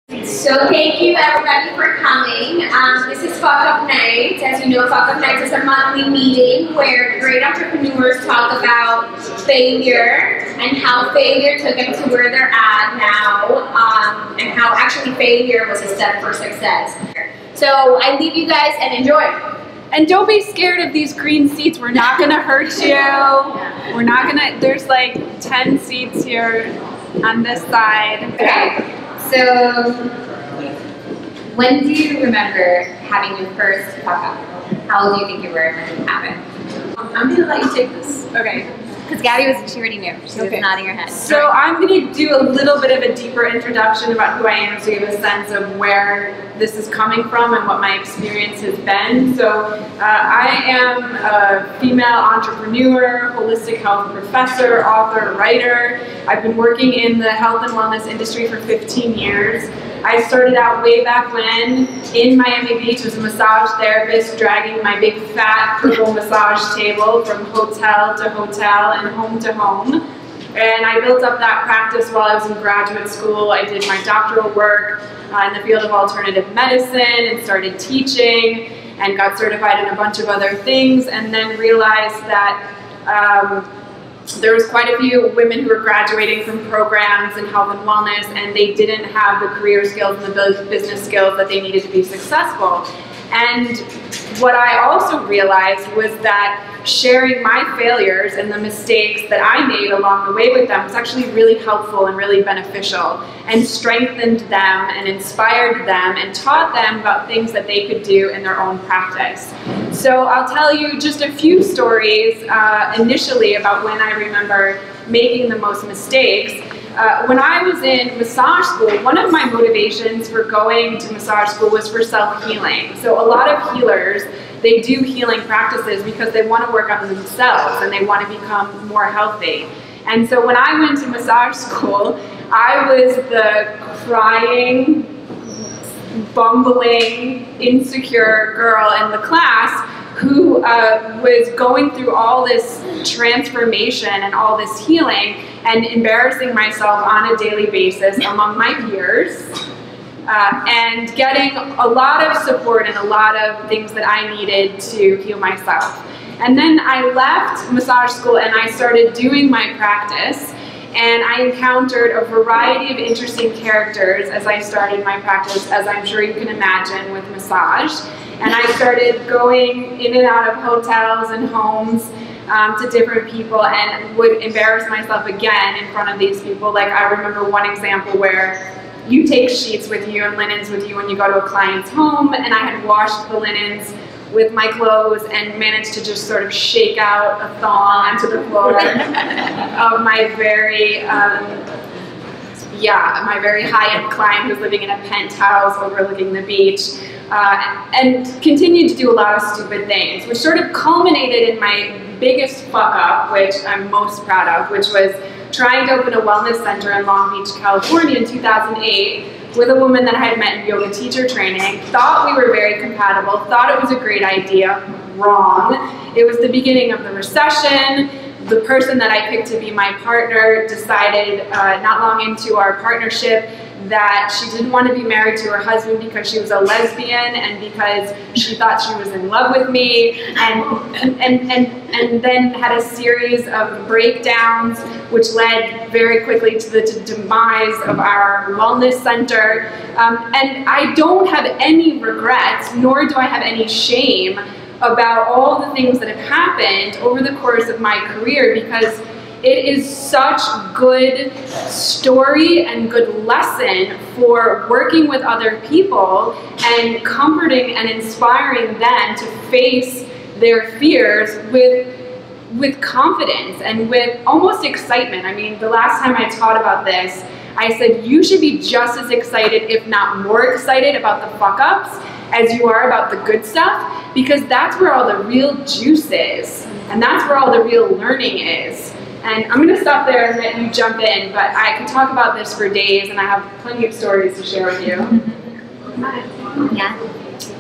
So thank you everybody for coming. This is Fuck Up Night. As you know, Fuck Up Night is a monthly meeting where great entrepreneurs talk about failure and how failure took them to where they're at now, and how actually failure was a step for success. So I leave you guys and enjoy. And don't be scared of these green seats. We're not gonna hurt you. We're not gonna, there's like 10 seats here on this side. Okay. So, when do you remember having your first fuck up? How old do you think you were when it happened? I'm gonna let you take this. Okay. Because Gabby she already knew. She was nodding her head. So I'm gonna do a little bit of a deeper introduction about who I am so you have a sense of where this is coming from and what my experience has been. So I am a female entrepreneur, holistic health professor, author, writer. I've been working in the health and wellness industry for 15 years. I started out way back when in Miami Beach as a massage therapist, dragging my big fat purple massage table from hotel to hotel and home to home. And I built up that practice while I was in graduate school. I did my doctoral work in the field of alternative medicine and started teaching and got certified in a bunch of other things, and then realized that there was quite a few women who were graduating from programs in health and wellness, and they didn't have the career skills and the business skills that they needed to be successful. And what I also realized was that sharing my failures and the mistakes that I made along the way with them was actually really helpful and really beneficial, and strengthened them and inspired them and taught them about things that they could do in their own practice. So I'll tell you just a few stories initially about when I remember making the most mistakes. When I was in massage school, one of my motivations for going to massage school was for self-healing. So a lot of healers, they do healing practices because they want to work on themselves and they want to become more healthy. And so when I went to massage school, I was the crying, bumbling, insecure girl in the class who was going through all this transformation and all this healing and embarrassing myself on a daily basis among my peers, and getting a lot of support and a lot of things that I needed to heal myself. And then I left massage school and I started doing my practice, and I encountered a variety of interesting characters as I started my practice, as I'm sure you can imagine with massage. And I started going in and out of hotels and homes to different people, and would embarrass myself again in front of these people. Like, I remember one example where you take sheets with you and linens with you when you go to a client's home, and I had washed the linens with my clothes and managed to just sort of shake out a thong onto the floor of my very my very high-end client who's living in a penthouse overlooking the beach, and continued to do a lot of stupid things, which sort of culminated in my biggest fuck up, which I'm most proud of, which was trying to open a wellness center in Long Beach, California in 2008 with a woman that I had met in yoga teacher training. Thought we were very compatible, thought it was a great idea. Wrong. It was the beginning of the recession. The person that I picked to be my partner decided not long into our partnership that she didn't want to be married to her husband because she was a lesbian and because she thought she was in love with me, and then had a series of breakdowns which led very quickly to the demise of our wellness center. And I don't have any regrets, nor do I have any shame about all the things that have happened over the course of my career, because it is such good story and good lesson for working with other people and comforting and inspiring them to face their fears with confidence and with almost excitement. I mean, the last time I taught about this, I said you should be just as excited, if not more excited, about the fuck-ups as you are about the good stuff, because that's where all the real juice is, and that's where all the real learning is. And I'm going to stop there and let you jump in, but I could talk about this for days, and I have plenty of stories to share with you. Yeah.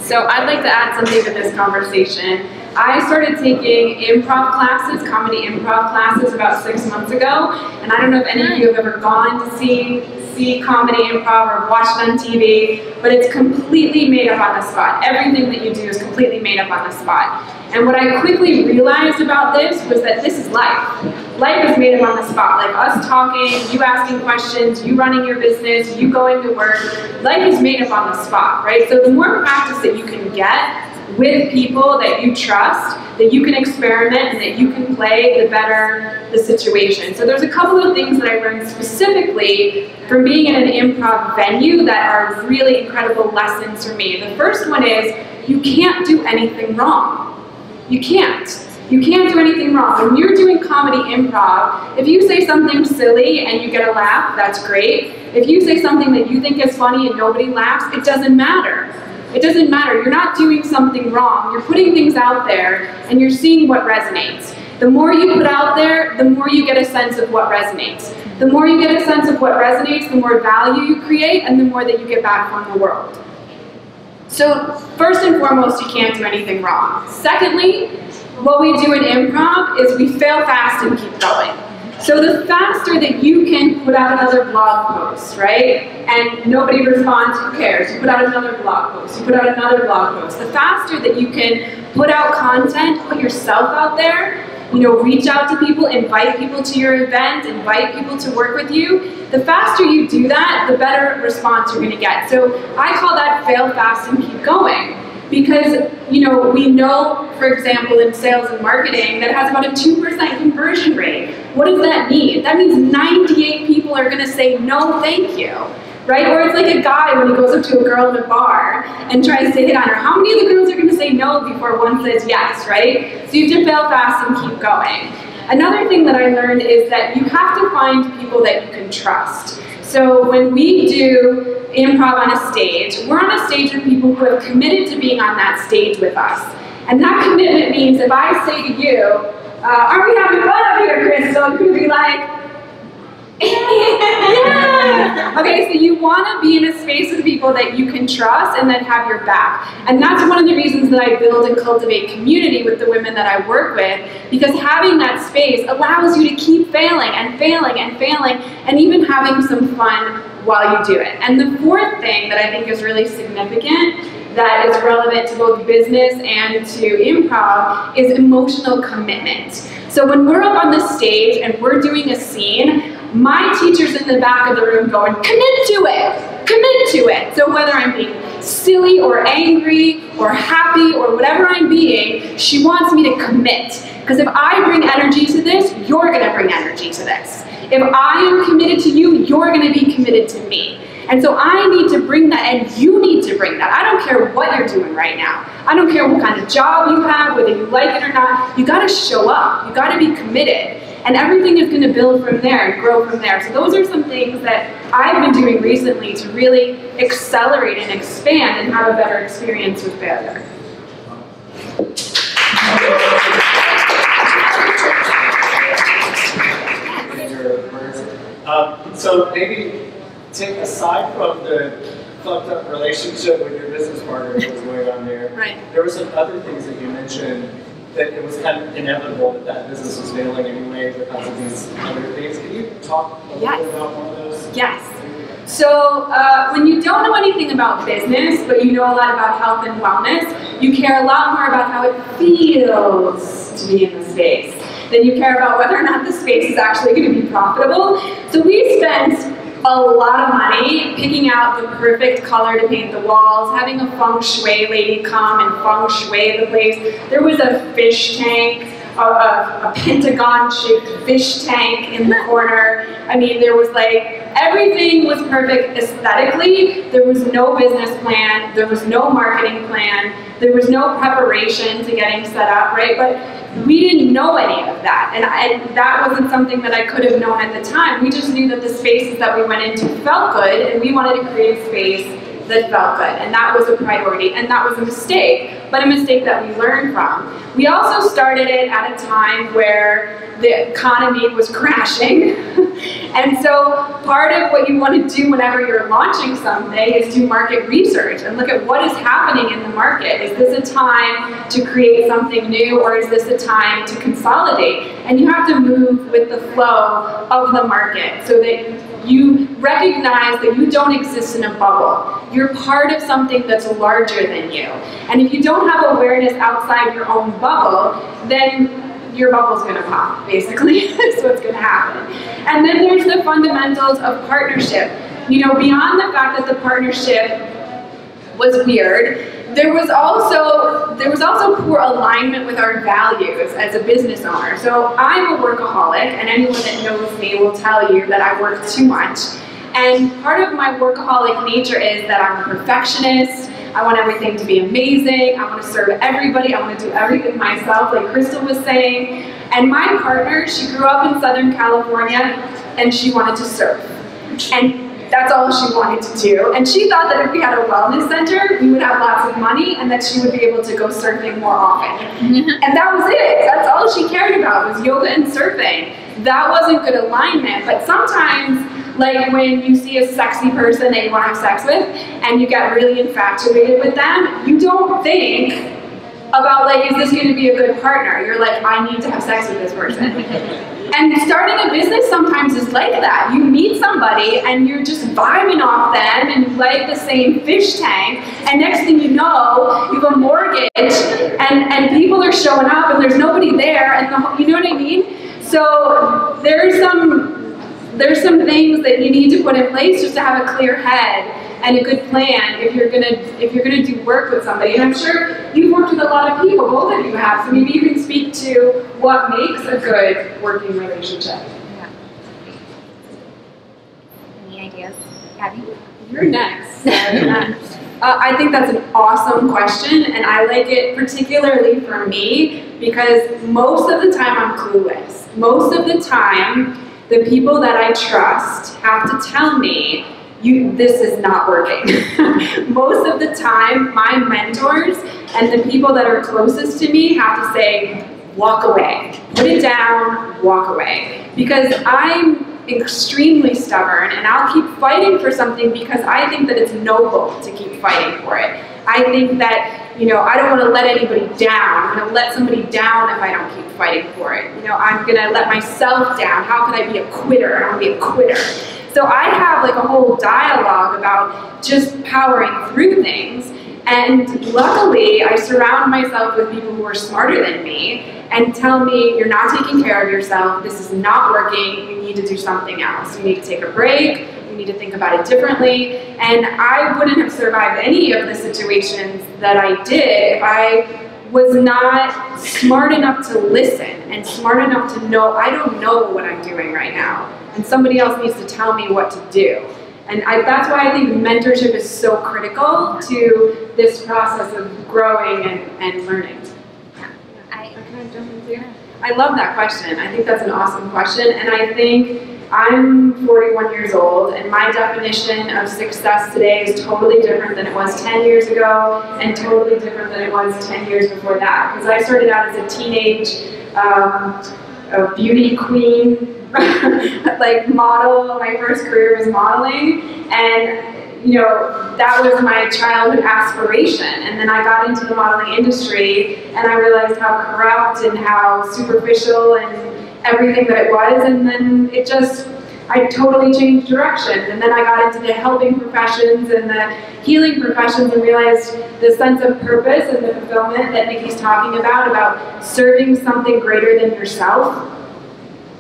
So I'd like to add something to this conversation. I started taking improv classes, comedy improv classes, about 6 months ago, and I don't know if any of you have ever gone to see see comedy, improv, or watch it on TV, but it's completely made up on the spot. Everything that you do is completely made up on the spot. And what I quickly realized about this was that this is life. Life is made up on the spot, like us talking, you asking questions, you running your business, you going to work. Life is made up on the spot, right? So the more practice that you can get with people that you trust, that you can experiment and that you can play, the better the situation. So there's a couple of things that I learned specifically from being in an improv venue that are really incredible lessons for me. The first one is you can't do anything wrong. You can't. You can't do anything wrong. When you're doing comedy improv, if you say something silly and you get a laugh, that's great. If you say something that you think is funny and nobody laughs, it doesn't matter. It doesn't matter. You're not doing something wrong. You're putting things out there and you're seeing what resonates. The more you put out there, the more you get a sense of what resonates. The more you get a sense of what resonates, the more value you create and the more that you get back from the world. So first and foremost, you can't do anything wrong. Secondly, what we do in improv is we fail fast and keep going. So the faster that you can put out another blog post, right, and nobody responds, who cares? You put out another blog post, you put out another blog post. The faster that you can put out content, put yourself out there, you know, reach out to people, invite people to your event, invite people to work with you, the faster you do that, the better response you're going to get. So I call that fail fast and keep going. Because, you know, we know, for example, in sales and marketing, that it has about a 2% conversion rate. What does that mean? That means 98 people are going to say no, thank you, right? Or it's like a guy when he goes up to a girl in a bar and tries to hit on her. How many of the girls are going to say no before one says yes, right? So you have to fail fast and keep going. Another thing that I learned is that you have to find people that you can trust. So when we do improv on a stage, we're on a stage with people who have committed to being on that stage with us. And that commitment means if I say to you, aren't we having fun up here, Crystal? You could be like, yeah. Okay, so you want to be in a space with people that you can trust and that have your back. And that's one of the reasons that I build and cultivate community with the women that I work with, because having that space allows you to keep failing and failing and failing and even having some fun while you do it. And the fourth thing that I think is really significant that is relevant to both business and to improv is emotional commitment. So when we're up on the stage and we're doing a scene, my teacher's in the back of the room going, commit to it, commit to it. So whether I'm being silly or angry or happy or whatever I'm being, she wants me to commit. Because if I bring energy to this, you're gonna bring energy to this. If I am committed to you, you're gonna be committed to me. And so I need to bring that, and you need to bring that. I don't care what you're doing right now. I don't care what kind of job you have, whether you like it or not. You gotta show up. You gotta be committed. And everything is gonna build from there and grow from there. So those are some things that I've been doing recently to really accelerate and expand and have a better experience with failure. So maybe take aside from the fucked up relationship with your business partner that was going on there, right. There were some other things that you mentioned that it was kind of inevitable that that business was failing anyway because of these other things. Can you talk a little bit about one of those? Yes. So when you don't know anything about business, but you know a lot about health and wellness, you care a lot more about how it feels to be in the space than you care about whether or not the space is actually going to be profitable. So we spent a lot of money picking out the perfect color to paint the walls, having a feng shui lady come and feng shui the place. There was a fish tank, a pentagon-shaped fish tank in the corner. I mean, there was like, everything was perfect aesthetically. There was no business plan. There was no marketing plan. There was no preparation to getting set up, right? But we didn't know any of that. And that wasn't something that I could have known at the time. We just knew that the spaces that we went into felt good, and we wanted to create a space that felt good. And that was a priority. And that was a mistake, but a mistake that we learned from. We also started it at a time where the economy was crashing. And so part of what you want to do whenever you're launching something is do market research and look at what is happening in the market. Is this a time to create something new, or is this a time to consolidate? And you have to move with the flow of the market so that you recognize that you don't exist in a bubble. You're part of something that's larger than you. And if you don't have awareness outside your own bubble, then your bubble's gonna pop, basically. That's what's gonna happen. And then there's the fundamentals of partnership. You know, beyond the fact that the partnership was weird, there was also poor alignment with our values as a business owner. So I'm a workaholic, and anyone that knows me will tell you that I work too much. And part of my workaholic nature is that I'm a perfectionist. I want everything to be amazing. I want to serve everybody. I want to do everything myself, like Crystal was saying. And my partner, she grew up in Southern California, and she wanted to surf. And that's all she wanted to do. And she thought that if we had a wellness center, we would have lots of money and that she would be able to go surfing more often. And that was it. That's all she cared about was yoga and surfing. That wasn't good alignment. But sometimes, like when you see a sexy person that you want to have sex with and you get really infatuated with them, you don't think about like, is this going to be a good partner? You're like, I need to have sex with this person. And starting a business sometimes is like that. You meet somebody and you're just vibing off them and you like the same fish tank, and next thing you know, you have a mortgage and people are showing up and there's nobody there, and you know what I mean? So there's some things that you need to put in place just to have a clear head and a good plan if you're gonna do work with somebody. And I'm sure you've worked with a lot of people, both of you have, so maybe you can speak to what makes a good working relationship. Yeah. Any ideas? Gabby? You're next. I think that's an awesome question, and I like it particularly for me because most of the time I'm clueless. Most of the time, the people that I trust have to tell me, this is not working. Most of the time, my mentors and the people that are closest to me have to say, walk away. Put it down, walk away. Because I'm extremely stubborn and I'll keep fighting for something because I think that it's noble to keep fighting for it. I think that, you know, I don't want to let anybody down. I'm going to let somebody down if I don't keep fighting for it. You know, I'm going to let myself down. How can I be a quitter? I don't want to be a quitter. So I have like a whole dialogue about just powering through things. And luckily, I surround myself with people who are smarter than me and tell me, you're not taking care of yourself, this is not working, you need to do something else. You need to take a break, you need to think about it differently. And I wouldn't have survived any of the situations that I did if I was not smart enough to listen and smart enough to know, I don't know what I'm doing right now. And somebody else needs to tell me what to do. And that's why I think mentorship is so critical to this process of growing and learning. I love that question. I think that's an awesome question. And I think I'm 41 years old, and my definition of success today is totally different than it was 10 years ago, and totally different than it was 10 years before that. Because I started out as a teenage a beauty queen like model. My first career was modeling, and you know, that was my childhood aspiration. And then I got into the modeling industry and I realized how corrupt and how superficial and everything that it was, and then I totally changed direction. And then I got into the helping professions and the healing professions and realized the sense of purpose and the fulfillment that Nikki's talking about serving something greater than yourself,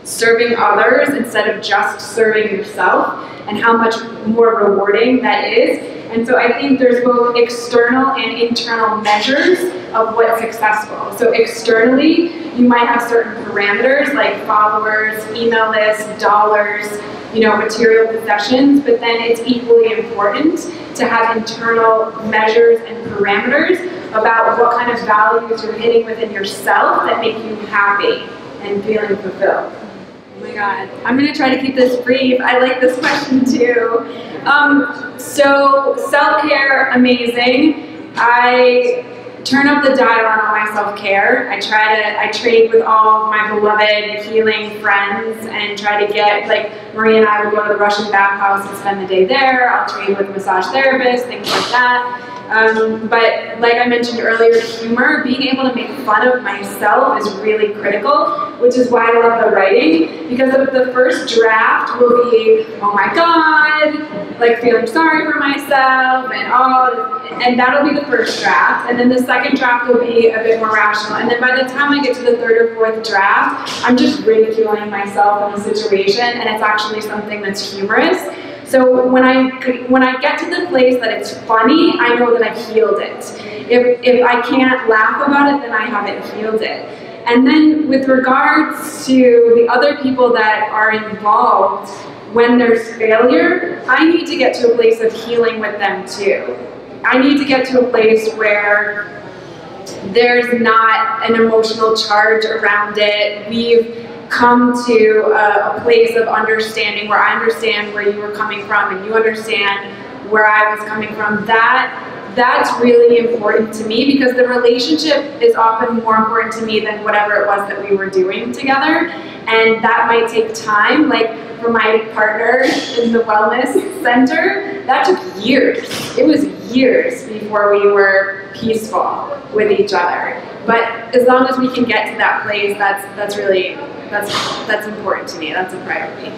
serving others instead of just serving yourself, and how much more rewarding that is. And so I think there's both external and internal measures of what's successful. So externally, you might have certain parameters like followers, email lists, dollars, you know, material possessions, but then it's equally important to have internal measures and parameters about what kind of values you're hitting within yourself that make you happy and feeling fulfilled. Oh my God, I'm gonna try to keep this brief. I like this question too. So self-care, amazing. turn up the dial on all my self-care. I trade with all my beloved healing friends and try to get, like Maria and I will go to the Russian bathhouse and spend the day there. I'll trade with massage therapists, things like that. But like I mentioned earlier, humor, being able to make fun of myself is really critical, which is why I love the writing, because the first draft will be, oh my God, like feeling sorry for myself and that'll be the first draft. And then the second draft will be a bit more rational. And then by the time I get to the third or fourth draft, I'm just ridiculing myself in the situation, and it's actually something that's humorous. So when I get to the place that it's funny, I know that I've healed it. If I can't laugh about it, then I haven't healed it. And then with regards to the other people that are involved, when there's failure, I need to get to a place of healing with them too. I need to get to a place where there's not an emotional charge around it. We've come to a place of understanding where I understand where you were coming from and you understand where I was coming from. That's really important to me, because the relationship is often more important to me than whatever it was that we were doing together. And that might take time. Like for my partner in the wellness center, that took years. It was years before we were peaceful with each other. But as long as we can get to that place, that's important to me. That's a priority.